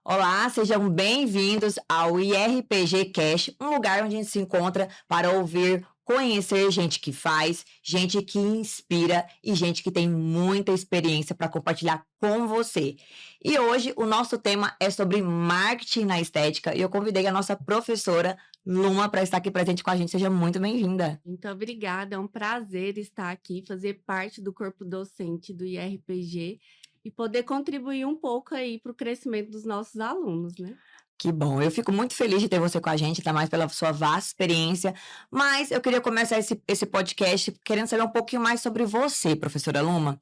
Olá, sejam bem-vindos ao IRPG Cast, um lugar onde a gente se encontra para ouvir, conhecer gente que faz, gente que inspira e gente que tem muita experiência para compartilhar com você. E hoje o nosso tema é sobre marketing na estética e eu convidei a nossa professora Luma para estar aqui presente com a gente. Seja muito bem-vinda. Muito obrigada, é um prazer estar aqui, fazer parte do corpo docente do IRPG e poder contribuir um pouco aí para o crescimento dos nossos alunos, né? Que bom, eu fico muito feliz de ter você com a gente, ainda mais pela sua vasta experiência. Mas eu queria começar esse podcast querendo saber um pouquinho mais sobre você, professora Luma,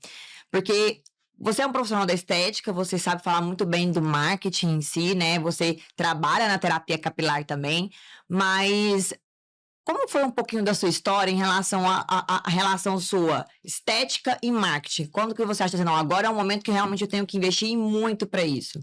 porque você é um profissional da estética, você sabe falar muito bem do marketing em si, né? Você trabalha na terapia capilar também, mas como foi um pouquinho da sua história em relação à relação sua estética e marketing? Quando que você acha assim, não, agora é um momento que realmente eu tenho que investir muito para isso?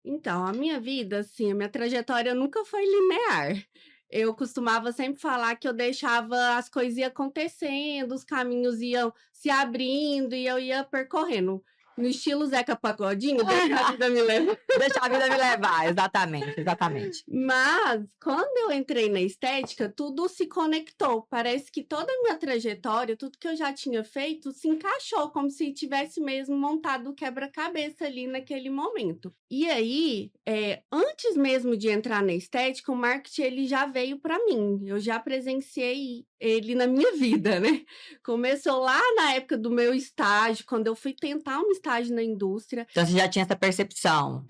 Então, a minha vida, assim, a minha trajetória nunca foi linear. Eu costumava sempre falar que eu deixava as coisas ir acontecendo, os caminhos iam se abrindo e eu ia percorrendo. No estilo Zeca Pagodinho, deixa a vida me levar. Deixa a vida me levar, exatamente, exatamente. Mas, quando eu entrei na estética, tudo se conectou. Parece que toda a minha trajetória, tudo que eu já tinha feito, se encaixou, como se tivesse mesmo montado o quebra-cabeça ali naquele momento. E aí, antes mesmo de entrar na estética, o marketing ele já veio para mim. Eu já presenciei ele na minha vida, né? Começou lá na época do meu estágio, quando eu fui tentar um estágio na indústria. Então você já tinha essa percepção.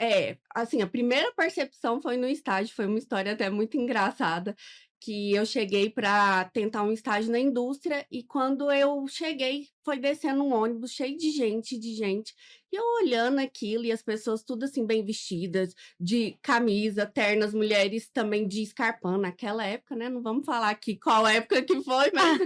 Assim, a primeira percepção foi no estágio, foi uma história até muito engraçada, que eu cheguei para tentar um estágio na indústria e quando eu cheguei, foi descendo um ônibus cheio de gente, e eu olhando aquilo e as pessoas tudo assim bem vestidas, de camisa, ternas, mulheres também de escarpão naquela época, né, não vamos falar aqui qual época que foi, mas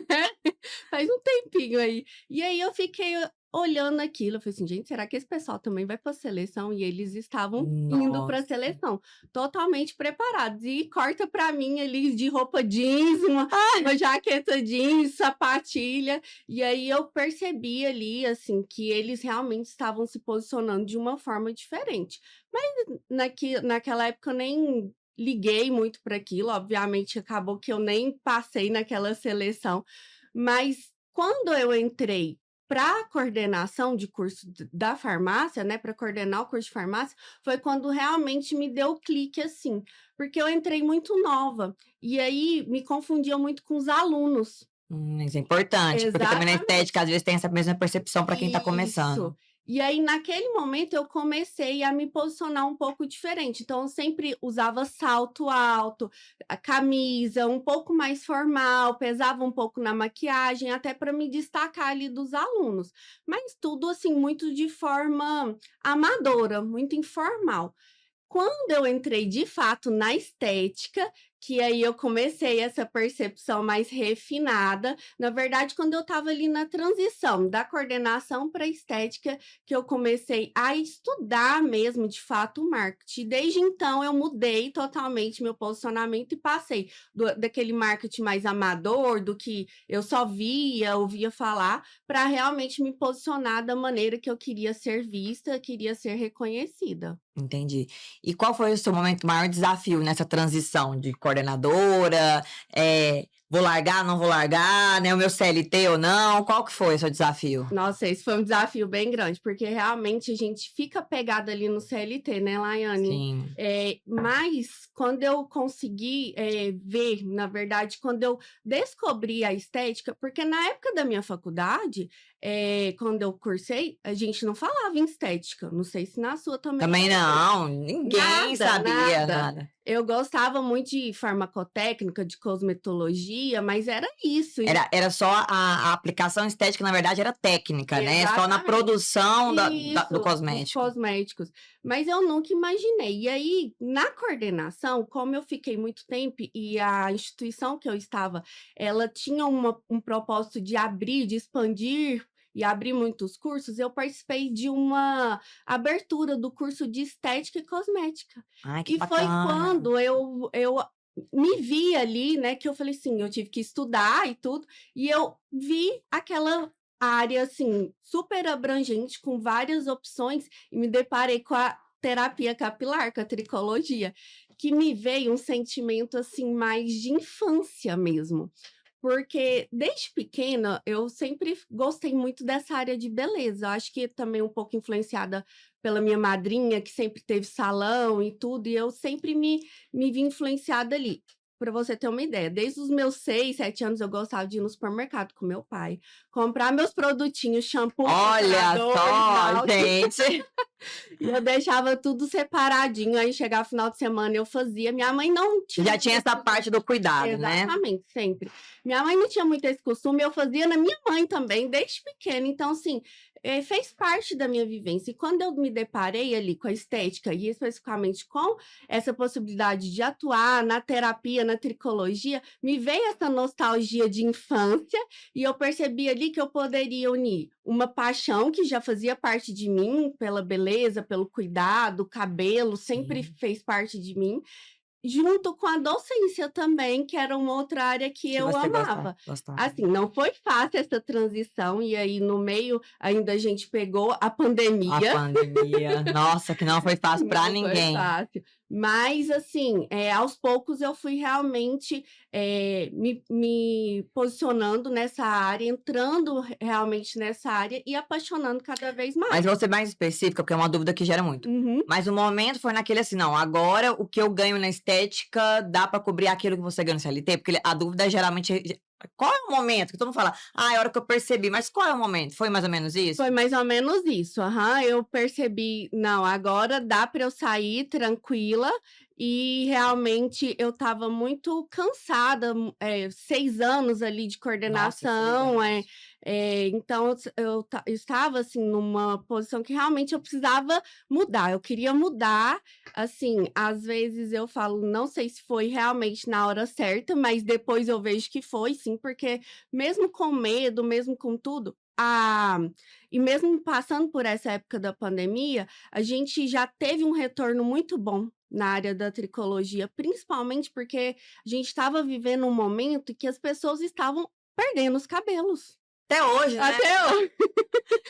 faz um tempinho aí. E aí eu fiquei olhando aquilo, eu falei assim: "Gente, será que esse pessoal também vai para seleção?" E eles estavam indo para a Nossa. seleção, totalmente preparados. E corta para mim ali de roupa jeans, uma jaqueta jeans, sapatilha, e aí eu percebi ali, assim, que eles realmente estavam se posicionando de uma forma diferente. Mas naquela época eu nem liguei muito para aquilo, obviamente acabou que eu nem passei naquela seleção, mas quando eu entrei para a coordenação de curso da farmácia, né, para coordenar o curso de farmácia, foi quando realmente me deu o clique, assim, porque eu entrei muito nova, e aí me confundiam muito com os alunos. Isso é importante, porque também na Exatamente. estética, às vezes, tem essa mesma percepção para quem está Isso. começando. E aí, naquele momento, eu comecei a me posicionar um pouco diferente. Então, eu sempre usava salto alto, a camisa um pouco mais formal, pesava um pouco na maquiagem, até para me destacar ali dos alunos. Mas tudo assim, muito de forma amadora, muito informal. Quando eu entrei de fato na estética, que aí eu comecei essa percepção mais refinada, na verdade, quando eu estava ali na transição da coordenação para estética, que eu comecei a estudar mesmo de fato o marketing. Desde então eu mudei totalmente meu posicionamento e passei daquele marketing mais amador, do que eu só via, ouvia falar, para realmente me posicionar da maneira que eu queria ser vista, queria ser reconhecida. Entendi. E qual foi o seu momento maior desafio nessa transição de coordenadora, vou largar, não vou largar, né, o meu CLT ou não, qual que foi o seu desafio? Nossa, esse foi um desafio bem grande, porque realmente a gente fica pegado ali no CLT, né, Laiane? Sim. Mas quando eu consegui, ver, na verdade, quando eu descobri a estética, porque na época da minha faculdade, quando eu cursei, a gente não falava em estética, não sei se na sua também Também era assim. não, ninguém Nada, sabia nada. nada. Eu gostava muito de farmacotécnica, de cosmetologia, mas era isso. Era só a aplicação estética, na verdade, era técnica, né, só na Exatamente. produção do Isso, dos cosmético. cosméticos. Mas eu nunca imaginei. E aí, na coordenação, como eu fiquei muito tempo e a instituição que eu estava, ela tinha um propósito de abrir, de expandir e abrir muitos cursos, eu participei de uma abertura do curso de estética e cosmética. Ai, que E foi bacana. quando eu me vi ali, né, que eu falei assim, eu tive que estudar e tudo, e eu vi aquela área, assim, super abrangente, com várias opções, e me deparei com a terapia capilar, com a tricologia, que me veio um sentimento, assim, mais de infância mesmo. Porque desde pequena eu sempre gostei muito dessa área de beleza. Acho que também um pouco influenciada pela minha madrinha, que sempre teve salão e tudo, e eu sempre me vi influenciada ali. Para você ter uma ideia, desde os meus 6, 7 anos eu gostava de ir no supermercado com meu pai, comprar meus produtinhos, shampoo, Olha condicionador, só, esmalte. gente. E eu deixava tudo separadinho, aí chegava final de semana eu fazia. Minha mãe não tinha Já tinha essa parte do cuidado, né? exatamente, sempre. Minha mãe não tinha muito esse costume, eu fazia na minha mãe também, desde pequena. Então, assim, fez parte da minha vivência. E quando eu me deparei ali com a estética, e especificamente com essa possibilidade de atuar na terapia, na tricologia, me veio essa nostalgia de infância, e eu percebi ali que eu poderia unir uma paixão que já fazia parte de mim, pela beleza, pelo cuidado, o cabelo, sempre Sim, fez parte de mim, junto com a docência também, que era uma outra área que que eu você amava. gostava. Assim, não foi fácil essa transição, e aí no meio ainda a gente pegou a A pandemia. pandemia, nossa, que não foi fácil para Não foi ninguém. fácil. Mas, assim, aos poucos eu fui realmente, me posicionando nessa área, entrando realmente nessa área e apaixonando cada vez Mas mais. vou ser mais específica, porque é uma dúvida que gera muito. Uhum. Mas o momento foi naquele assim, não, agora o que eu ganho na estética dá pra cobrir aquilo que você ganha no CLT? Porque a dúvida geralmente qual é o momento? Que todo mundo fala, ah, é a hora que eu percebi, mas qual é o momento? Foi mais ou menos isso? Foi mais ou menos isso, aham. Eu percebi, não, agora dá para eu sair tranquila, e realmente eu estava muito cansada, 6 anos ali de Nossa, 6 coordenação, anos. então eu estava, assim, numa posição que realmente eu precisava mudar, eu queria mudar, assim, às vezes eu falo, não sei se foi realmente na hora certa, mas depois eu vejo que foi sim, porque mesmo com medo, mesmo com tudo, e mesmo passando por essa época da pandemia, a gente já teve um retorno muito bom na área da tricologia, principalmente porque a gente estava vivendo um momento que as pessoas estavam perdendo os cabelos. Até hoje, né? Até hoje.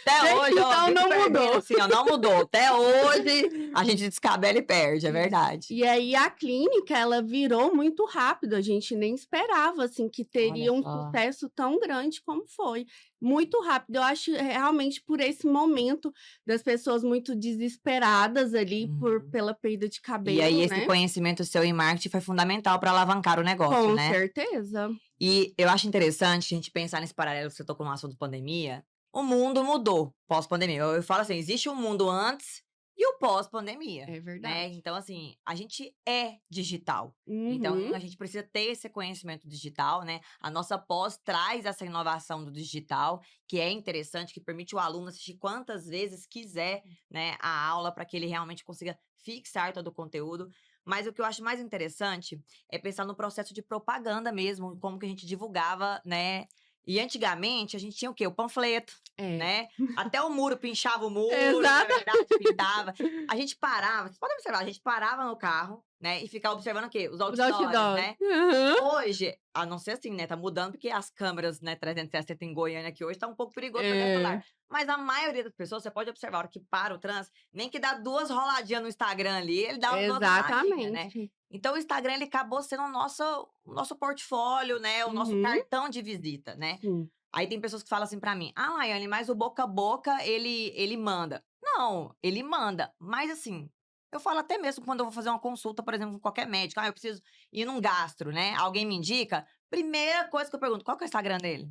Até Desde hoje, ó, então vive não perdendo, mudou. assim, ó, não mudou. Até hoje a gente descabela e perde, é Isso. verdade. E aí a clínica, ela virou muito rápido, a gente nem esperava, assim, que Olha teria um só. sucesso tão grande como foi. Muito rápido, eu acho, realmente por esse momento das pessoas muito desesperadas ali Uhum. pela perda de E aí cabelo, esse né. conhecimento seu em marketing foi fundamental para alavancar o negócio, Com né? certeza. E eu acho interessante a gente pensar nesse paralelo que você tocou no assunto pandemia. O mundo mudou pós-pandemia. Eu falo assim, existe um mundo antes e o pós-pandemia, É né? verdade. Então, assim, a gente é digital. Então, Uhum. a gente precisa ter esse conhecimento digital, né? A nossa pós traz essa inovação do digital, que é interessante, que permite o aluno assistir quantas vezes quiser, né, a aula, para que ele realmente consiga fixar todo o conteúdo. Mas o que eu acho mais interessante é pensar no processo de propaganda mesmo, como que a gente divulgava, né? E antigamente a gente tinha o quê? O panfleto, É. né? Até o muro, pinchava o muro, não é Exata verdade? Pintava. A gente parava, vocês podem observar, a gente parava no carro, né? E ficava observando o quê? Os os outdoors, outdoors. né? Aham. Hoje, a não ser assim, né, tá mudando, porque as câmeras, né, 360 em Goiânia aqui hoje tá um pouco perigoso pegar celular. É, Mas a maioria das pessoas, você pode observar, a hora que para o trânsito, nem que dá 2 roladinhas no Instagram ali, ele dá umas 2 risadinhas, né. exatamente. Então o Instagram, ele acabou sendo o nosso portfólio, né, o nosso Uhum. cartão de visita, né. Sim. Aí tem pessoas que falam assim pra mim: "Ah, Laiane, mas o boca a boca ele manda". Não, ele manda, mas assim, eu falo até mesmo quando eu vou fazer uma consulta, por exemplo, com qualquer médico, eu preciso ir num gastro, né, alguém me indica, primeira coisa que eu pergunto: "Qual que é o Instagram dele?".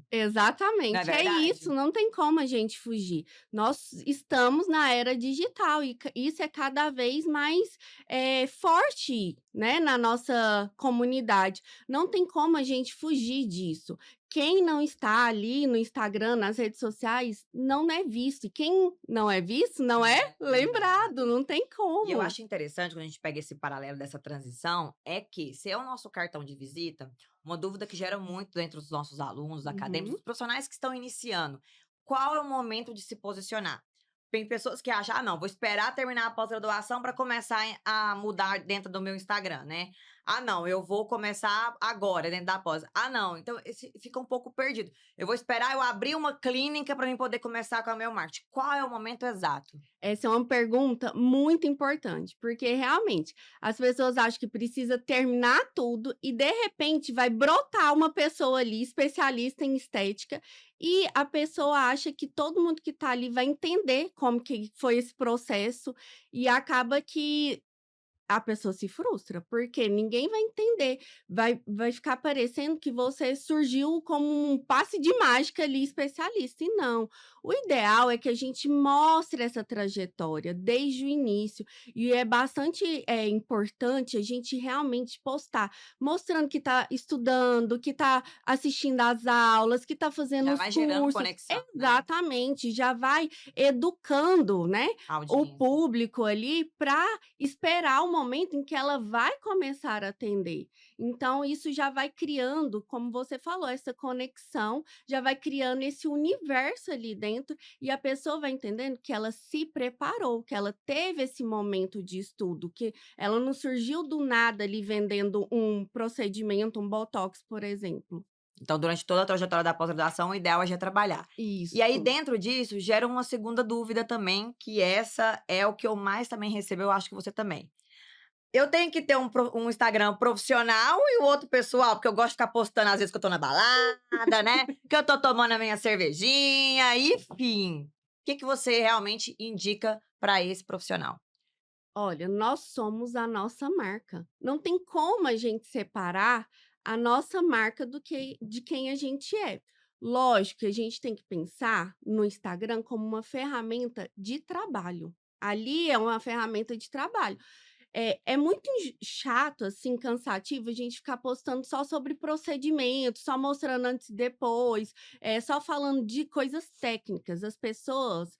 Não é Exatamente, é isso, verdade? não tem como a gente fugir. Nós estamos na era digital e isso é cada vez mais forte, né, na nossa comunidade. Não tem como a gente fugir disso. Quem não está ali no Instagram, nas redes sociais, não é visto. E quem não é visto, não Não é é lembrado. lembrado, não tem E eu como. acho interessante quando a gente pega esse paralelo dessa transição, é que se é o nosso cartão de visita, uma dúvida que gera muito dentro dos nossos alunos, acadêmicos, Uhum. dos profissionais que estão iniciando, qual é o momento de se posicionar? Tem pessoas que acham, ah, não, vou esperar terminar a pós-graduação para começar a mudar dentro do meu Instagram, né? Ah, não, eu vou começar agora, dentro da pós. Ah, não, então fica um pouco perdido. Eu vou esperar eu abrir uma clínica para mim poder começar com o meu marketing. Qual é o momento exato? Essa é uma pergunta muito importante, porque realmente as pessoas acham que precisa terminar tudo e de repente vai brotar uma pessoa ali especialista em estética e a pessoa acha que todo mundo que está ali vai entender como que foi esse processo e acaba que a pessoa se frustra, porque ninguém vai entender, vai ficar parecendo que você surgiu como um passe de mágica ali especialista, e não. O ideal é que a gente mostre essa trajetória desde o início, e é bastante, importante a gente realmente postar, mostrando que está estudando, que está assistindo às aulas, que está fazendo Já os vai gerando cursos. conexão, né? Exatamente, já vai educando, né, A o audiência. público ali para esperar o momento em que ela vai começar a atender. Então, isso já vai criando, como você falou, essa conexão, já vai criando esse universo ali dentro, e a pessoa vai entendendo que ela se preparou, que ela teve esse momento de estudo, que ela não surgiu do nada ali vendendo um procedimento, um botox, por exemplo. Então, durante toda a trajetória da pós-graduação, o ideal é já trabalhar. E aí, Isso. dentro disso, gera uma segunda dúvida também, que essa é o que eu mais também recebo, eu acho que você também. Eu tenho que ter um Instagram profissional e o outro pessoal, porque eu gosto de ficar postando às vezes que eu tô na balada, né? Que eu tô tomando a minha cervejinha, enfim. O que que você realmente indica para esse profissional? Olha, nós somos a nossa marca. Não tem como a gente separar a nossa marca do que de quem a gente é. Lógico que a gente tem que pensar no Instagram como uma ferramenta de trabalho. Ali é uma ferramenta de trabalho. É muito chato, assim, cansativo a gente ficar postando só sobre procedimentos, só mostrando antes e depois, só falando de coisas técnicas. As pessoas,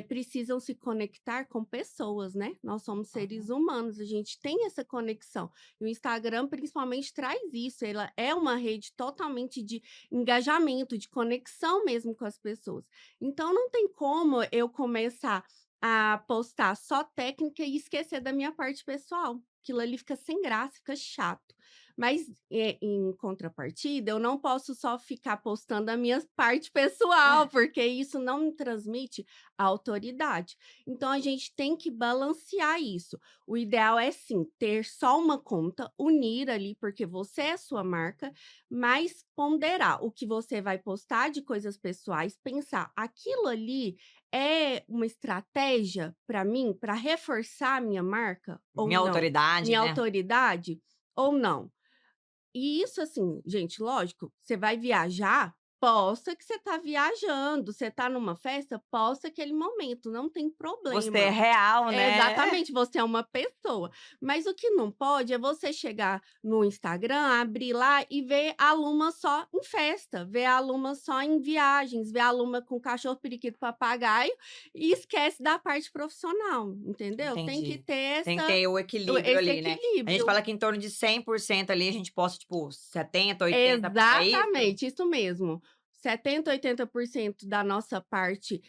precisam se conectar com pessoas, né. Nós somos seres Uhum. humanos, a gente tem essa conexão. E o Instagram, principalmente, traz isso, ela é uma rede totalmente de engajamento, de conexão mesmo com as pessoas. Então não tem como eu começar a postar só técnica e esquecer da minha parte pessoal. Aquilo ali fica sem graça, fica chato. Mas, em contrapartida, eu não posso só ficar postando a minha parte pessoal, porque isso não me transmite autoridade. Então a gente tem que balancear isso. O ideal é sim ter só uma conta, unir ali, porque você é sua marca, mas ponderar o que você vai postar de coisas pessoais, pensar aquilo ali é uma estratégia para mim, para reforçar a minha marca ou Minha não? autoridade, Minha né? autoridade ou não? E isso, assim, gente, lógico, você vai viajar, posta que você está viajando, você está numa festa, posta aquele momento, não tem Você é problema. real, né? Exatamente, você é uma pessoa. Mas o que não pode é você chegar no Instagram, abrir lá e ver a Luma só em festa, ver a Luma só em viagens, ver a Luma com cachorro, periquito, papagaio e esquece da parte profissional, entendeu? Tem que Entendi. ter Tem que ter o equilíbrio esse ali, né? A gente equilíbrio. fala que em torno de 100% ali, a gente posta, tipo, 70, 80, é isso? Exatamente, isso mesmo. 70, 80% da nossa parte,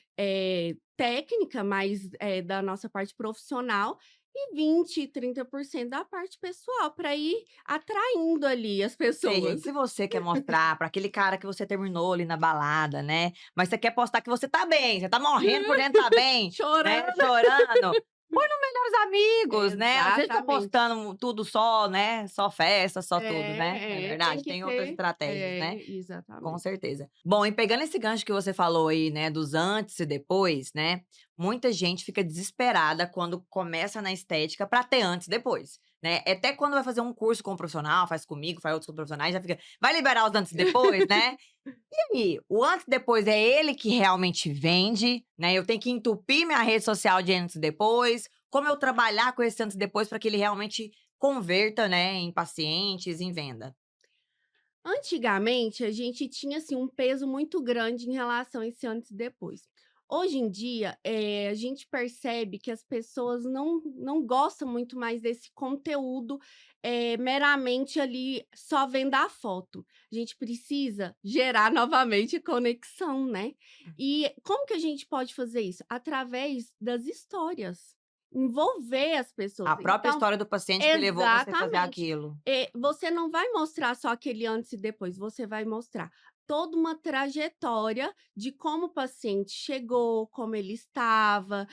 técnica, mas, da nossa parte profissional, e 20, 30% da parte pessoal, para ir atraindo ali as Ou seja, pessoas. se você quer mostrar para aquele cara que você terminou ali na balada, né, mas você quer postar que você tá bem, você tá morrendo por dentro, tá bem, né, Chorando. chorando, põe no Melhores Amigos, né, às vezes fica Exatamente. postando tudo só, né, só festa, só tudo, né, é Tem verdade, que tem outras ter estratégias, né, com exatamente. certeza. Bom, e pegando esse gancho que você falou aí, né, dos antes e depois, né, muita gente fica desesperada quando começa na estética para ter antes e depois, né, até quando vai fazer um curso com um profissional, faz comigo, faz outros com profissionais, já fica: "Vai liberar os antes e depois, né?". E aí, o antes e depois é ele que realmente vende, né, eu tenho que entupir minha rede social de antes e depois, como eu trabalhar com esse antes e depois para que ele realmente converta, né, em pacientes, em venda? Antigamente, a gente tinha, assim, um peso muito grande em relação a esse antes e depois. Hoje em dia, a gente percebe que as pessoas não gostam muito mais desse conteúdo, meramente ali só vendo a foto. A gente precisa gerar novamente conexão, né. E como que a gente pode fazer isso? Através das histórias. envolver as pessoas. A própria Então, história do paciente que levou você a fazer exatamente. aquilo. Você não vai mostrar só aquele antes e depois, você vai mostrar toda uma trajetória de como o paciente chegou, como ele estava,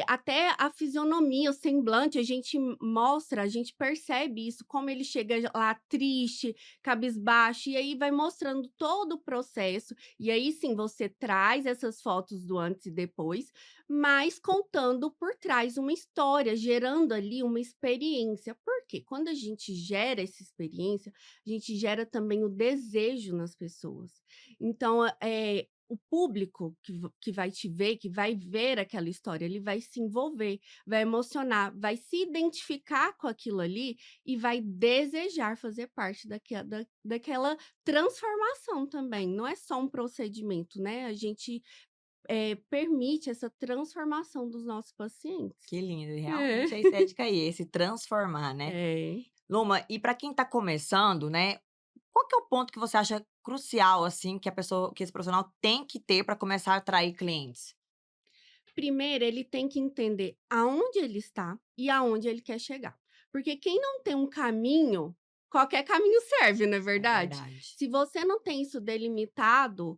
até a fisionomia, o semblante, a gente mostra, a gente percebe isso, como ele chega lá triste, cabisbaixo, e aí vai mostrando todo o processo. E aí sim, você traz essas fotos do antes e depois, mas contando por trás uma história, gerando ali uma experiência. Porque quando a gente gera essa experiência, a gente gera também o desejo nas pessoas. Então, o público que vai te ver, que vai ver aquela história, ele vai se envolver, vai emocionar, vai se identificar com aquilo ali e vai desejar fazer parte daquela transformação também. Não é só um procedimento, né? A gente permite essa transformação dos nossos pacientes. Que lindo, e É. realmente a estética é esse, transformar, né. É. Luma, e para quem tá começando, né, qual que é o ponto que você acha crucial, assim, que esse profissional tem que ter para começar a atrair clientes? Primeiro, ele tem que entender aonde ele está e aonde ele quer chegar. Porque quem não tem um caminho, qualquer caminho serve, não é É verdade? verdade. Se você não tem isso delimitado,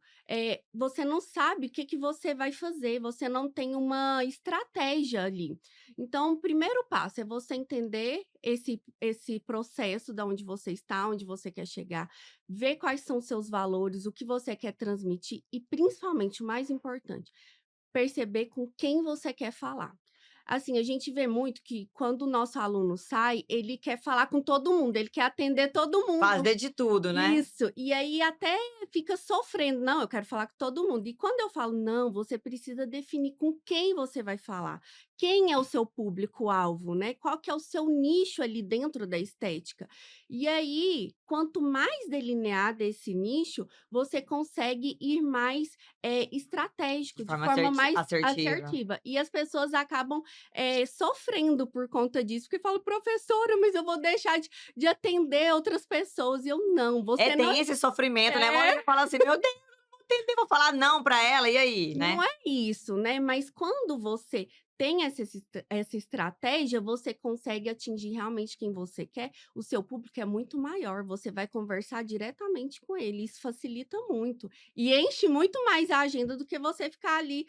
você não sabe o que que você vai fazer, você não tem uma estratégia ali. Então, o primeiro passo é você entender esse processo da onde você está, onde você quer chegar, ver quais são os seus valores, o que você quer transmitir e, principalmente, o mais importante, perceber com quem você quer falar. Assim, a gente vê muito que quando o nosso aluno sai, ele quer falar com todo mundo, ele quer atender todo mundo. Fazer de tudo, né. Isso, e aí até fica sofrendo. Não, eu quero falar com todo mundo. E quando eu falo, não, você precisa definir com quem você vai falar. Quem é o seu público-alvo, né? Qual que é o seu nicho ali dentro da estética? E aí, quanto mais delineado esse nicho, você consegue ir mais De estratégico, de forma forma mais assertiva. assertiva. E as pessoas acabam sofrendo por conta disso, porque falam, professora, mas eu vou deixar de atender outras pessoas. E eu, não, É, você não tem esse sofrimento, né, é, muita fala assim: "Meu Deus, eu não vou entender, vou falar não para ela, e aí?", não né. é isso, né? Mas quando você tem essa estratégia, você consegue atingir realmente quem você quer. O seu público é muito maior, você vai conversar diretamente com ele. Isso facilita muito e enche muito mais a agenda do que você ficar ali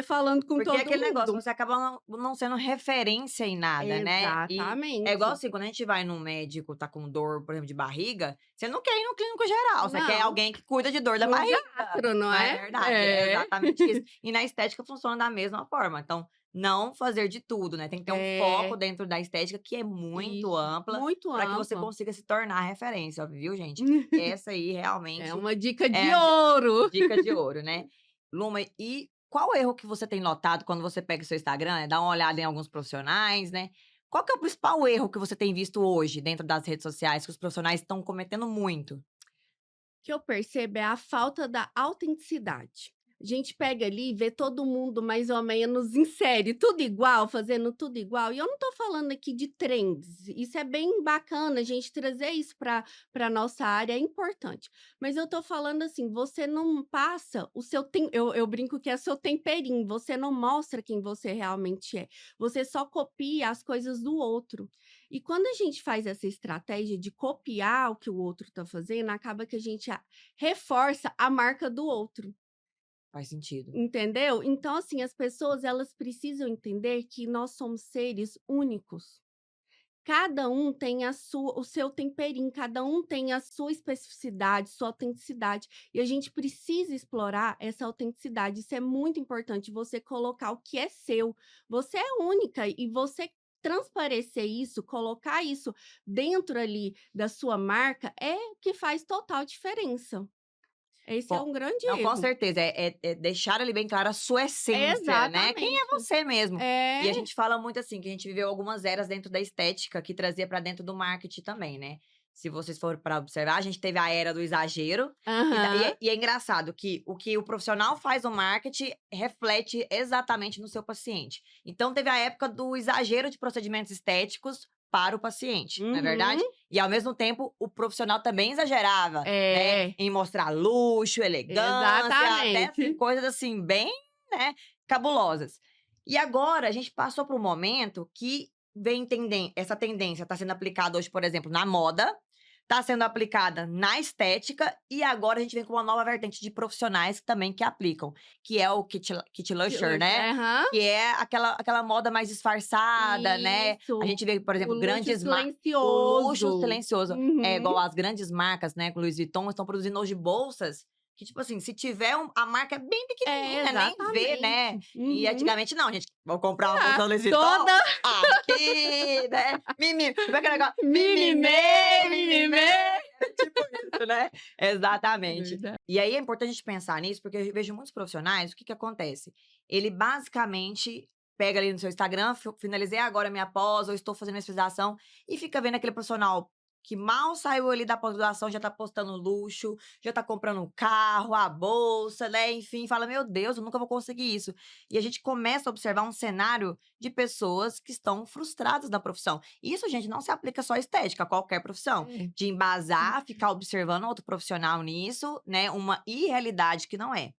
falando com Porque é todo aquele negócio, mundo. você acaba não sendo referência em nada, né. E é igual Exatamente. assim, quando a gente vai num médico, tá com dor, por exemplo, de barriga, você não quer ir no clínico geral, você quer Não, alguém que cuida de dor da no barriga, gastro, não não é é? verdade? É É. exatamente isso. E na estética funciona da mesma forma, então, não fazer de tudo, né, tem que ter um foco É, dentro da estética que é muito isso. ampla, Muito para que você ampla. consiga se tornar referência, viu gente? Essa aí É realmente uma dica é de a ouro. dica de ouro, né. Luma, e qual erro que você tem notado quando você pega o seu Instagram, dá uma olhada em alguns profissionais, né. Qual que é o principal erro que você tem visto hoje dentro das redes sociais, que os profissionais estão cometendo muito? Que eu percebo é a falta da autenticidade. A gente pega ali e vê todo mundo mais ou menos em série, tudo igual, fazendo tudo igual. E eu não estou falando aqui de trends. Isso é bem bacana, a gente trazer isso para nossa área é importante. Mas eu estou falando assim, você não passa o seu eu brinco que é seu temperinho, você não mostra quem você realmente é. Você só copia as coisas do outro. E quando a gente faz essa estratégia de copiar o que o outro está fazendo, acaba que a gente reforça a marca do outro, Faz sentido. entendeu? Então, assim, as pessoas elas precisam entender que nós somos seres únicos. Cada um tem o seu temperinho, cada um tem a sua especificidade, sua autenticidade. E a gente precisa explorar essa autenticidade. Isso é muito importante, você colocar o que é seu. Você é única e você transparecer isso, colocar isso dentro ali da sua marca é o que faz total diferença. Esse é Com um grande não, com erro. certeza, é deixar ali bem claro a sua essência, né, quem é Exatamente. você mesmo. E a É. gente fala muito assim, que a gente viveu algumas eras dentro da estética, que trazia para dentro do marketing também, né. Se vocês forem para observar, a gente teve a era do exagero, Aham. e é engraçado que o profissional faz no marketing reflete exatamente no seu paciente. Então teve a época do exagero de procedimentos estéticos para o paciente, não é Uhum. verdade? E ao mesmo tempo, o profissional também exagerava, né, É. em mostrar luxo, elegância, até assim, Exatamente. coisas assim bem, né, cabulosas. E agora a gente passou para um momento que essa tendência está sendo aplicada hoje, por exemplo, na moda, está sendo aplicada na estética e agora a gente vem com uma nova vertente de profissionais também que aplicam, que é o kit lusher, né? Aham. Que é aquela moda mais disfarçada, né? A Isso. gente vê, por O exemplo, luxo o luxo silencioso. silencioso. É Uhum. igual as grandes marcas, né? Com Louis Vuitton estão produzindo hoje bolsas que, tipo assim, se tiver a marca é bem É, pequenininha, nem vê, né? exatamente. E Uhum. antigamente não, gente, vou comprar uma bolsa Ah, Louis Vuitton toda aqui, né? Como é que é o negócio? mimimê, Mimimê. mimimê. Tipo isso, né? Exatamente. Verdade. E aí é importante a gente pensar nisso, porque eu vejo muitos profissionais, o que que acontece? Ele basicamente pega ali no seu Instagram, finalizei agora minha pós, ou estou fazendo minha especialização, e fica vendo aquele profissional que mal saiu ali da pós-graduação, já tá postando luxo, já tá comprando um carro, a bolsa, né? Enfim, fala: Meu Deus, eu nunca vou conseguir isso. E a gente começa a observar um cenário de pessoas que estão frustradas na profissão. Isso, gente, não se aplica só à estética, a qualquer profissão. É. De embasar, ficar observando outro profissional nisso, né? Uma irrealidade que não é.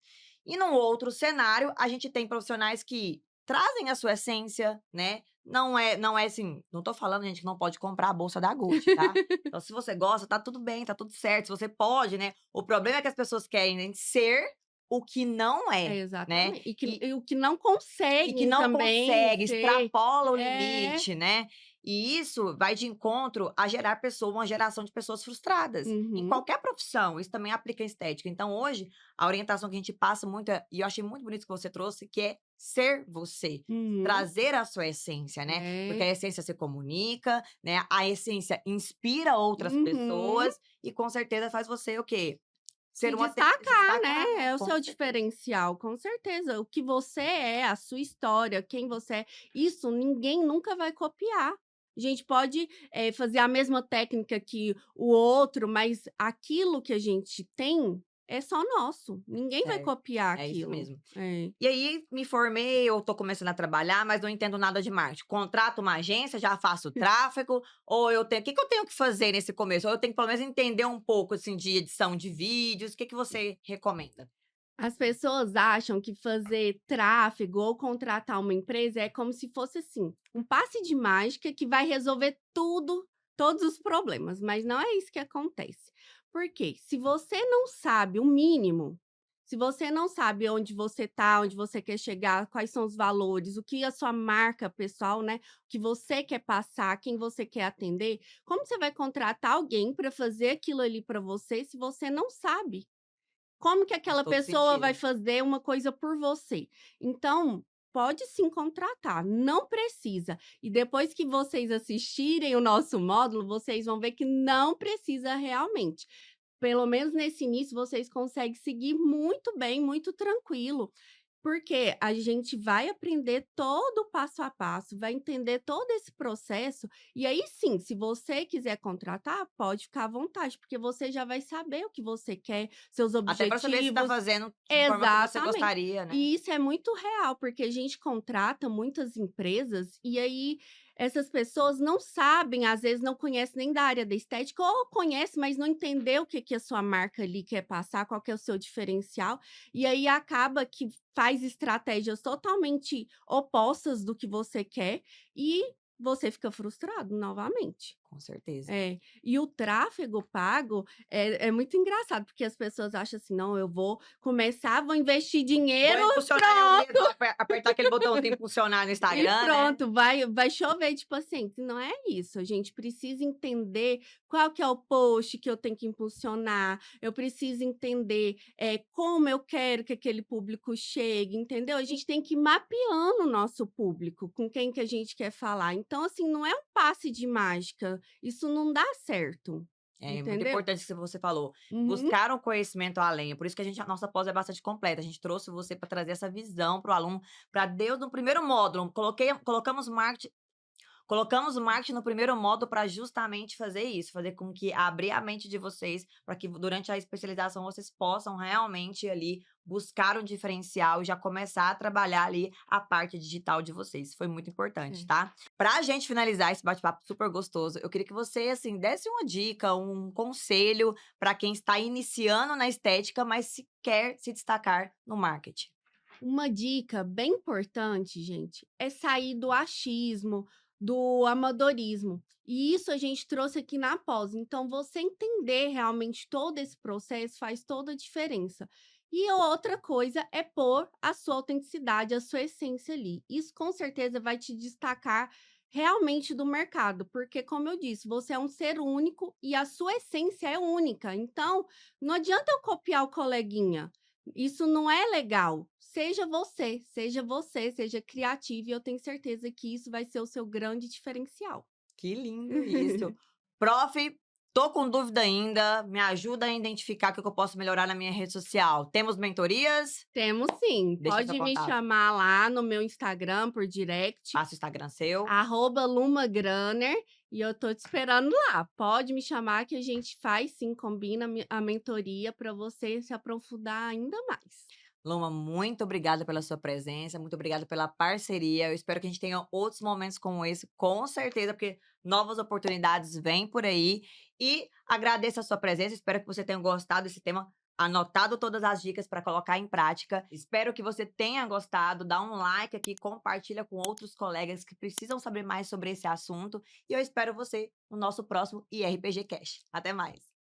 E num outro cenário, a gente tem profissionais que trazem a sua essência, né? Não é assim, não tô falando, gente, que não pode comprar a bolsa da Gucci, tá? Então, se você gosta, tá tudo bem, tá tudo certo. Se você pode, né? O problema é que as pessoas querem né, ser o que não É, é, né? exatamente. E, E o que não e que conseguem não também consegue, ser extrapola o é. limite, né? E isso vai de encontro a gerar uma geração de pessoas frustradas. Em Uhum. qualquer profissão, isso também aplica em estética. Então, hoje, a orientação que a gente passa muito, e eu achei muito bonito que você trouxe, que é ser você. Uhum. Trazer a sua essência, né? Porque É. a essência se comunica, né? A essência inspira outras Uhum. pessoas e com certeza faz você o quê? Se Se destacar, destacar, né, é o com seu certeza. diferencial, com certeza. O que você é, a sua história, quem você é, isso ninguém nunca vai copiar. A gente pode, fazer a mesma técnica que o outro, mas aquilo que a gente tem é só nosso, ninguém vai Certo. copiar É isso aquilo. mesmo. É. E aí, me formei, eu tô começando a trabalhar, mas não entendo nada de marketing. Contrato uma agência, já faço tráfego, ou eu tenho. O que que eu tenho que fazer nesse começo? Ou eu tenho que, pelo menos, entender um pouco, assim, de edição de vídeos. O que que você recomenda? As pessoas acham que fazer tráfego ou contratar uma empresa é como se fosse assim, um passe de mágica que vai resolver tudo, todos os problemas, mas não é isso que acontece. Porque se você não sabe o mínimo, se você não sabe onde você está, onde você quer chegar, quais são os valores, o que a sua marca pessoal, né, o que você quer passar, quem você quer atender, como você vai contratar alguém para fazer aquilo ali para você se você não sabe? Como que Faz aquela todo pessoa vai sentido. fazer uma coisa por você? Então, pode sim contratar, não precisa. E depois que vocês assistirem o nosso módulo, vocês vão ver que não precisa realmente. Pelo menos nesse início, vocês conseguem seguir muito bem, muito tranquilo. Porque a gente vai aprender todo o passo a passo, vai entender todo esse processo, e aí sim, se você quiser contratar, pode ficar à vontade, porque você já vai saber o que você quer, seus Até para saber se tá objetivos. fazendo de forma que você Exatamente. gostaria, né? E isso é muito real, porque a gente contrata muitas empresas e aí essas pessoas não sabem, às vezes não conhecem nem da área da estética, ou conhece, mas não entendeu o que que a sua marca ali quer passar, qual que é o seu diferencial, e aí acaba que faz estratégias totalmente opostas do que você quer e você fica frustrado novamente. Com certeza. É, e o tráfego pago é muito engraçado, porque as pessoas acham assim: "Não, eu vou começar, vou investir Vou dinheiro impulsionar eu mesmo, pronto, apertar aquele botãozinho impulsionar no e Instagram, né? pronto, vai chover", tipo assim, não é isso, a gente precisa entender qual que é o post que eu tenho que impulsionar, eu preciso entender, como eu quero que aquele público chegue, entendeu? A gente tem que ir mapeando o nosso público, com quem que a gente quer falar. Então, assim, não é um passe de mágica, isso não dá certo, É muito entendeu? importante o que você falou. Uhum. Buscar um conhecimento além. É por isso que a nossa pós é bastante completa. A gente trouxe você para trazer essa visão para o aluno, para Deus no primeiro módulo. Colocamos o marketing no primeiro módulo para justamente fazer isso, fazer com que abrir a mente de vocês, para que durante a especialização vocês possam realmente ali buscar um diferencial e já começar a trabalhar ali a parte digital de vocês. Isso foi muito importante, É. tá? Pra gente finalizar esse bate-papo super gostoso, eu queria que você, assim, desse uma dica, um conselho para quem está iniciando na estética, mas se quer se destacar no marketing. Uma dica bem importante, gente, é sair do achismo, do amadorismo. E isso a gente trouxe aqui na pós. Então, você entender realmente todo esse processo faz toda a diferença. E outra coisa é pôr a sua autenticidade, a sua essência ali. Isso com certeza vai te destacar realmente do mercado, porque, como eu disse, você é um ser único e a sua essência é única. Então, não adianta eu copiar o coleguinha. Isso não é legal. Seja você, seja criativo, e eu tenho certeza que isso vai ser o seu grande diferencial. Que lindo isso. Prof, tô com dúvida ainda, me ajuda a identificar o que eu posso melhorar na minha rede social. Temos mentorias? Temos sim, Deixa seu pode me contato. chamar lá no meu Instagram por direct, Passa o Instagram seu. @lumagraner, e eu tô te esperando lá. Pode me chamar que a gente faz sim, combina a mentoria para você se aprofundar ainda mais. Luma, muito obrigada pela sua presença, muito obrigada pela parceria. Eu espero que a gente tenha outros momentos como esse, com certeza, porque novas oportunidades vêm por aí. E agradeço a sua presença, espero que você tenha gostado desse tema, anotado todas as dicas para colocar em prática. Espero que você tenha gostado, dá um like aqui, compartilha com outros colegas que precisam saber mais sobre esse assunto. E eu espero você no nosso próximo IRPG Cash. Até mais!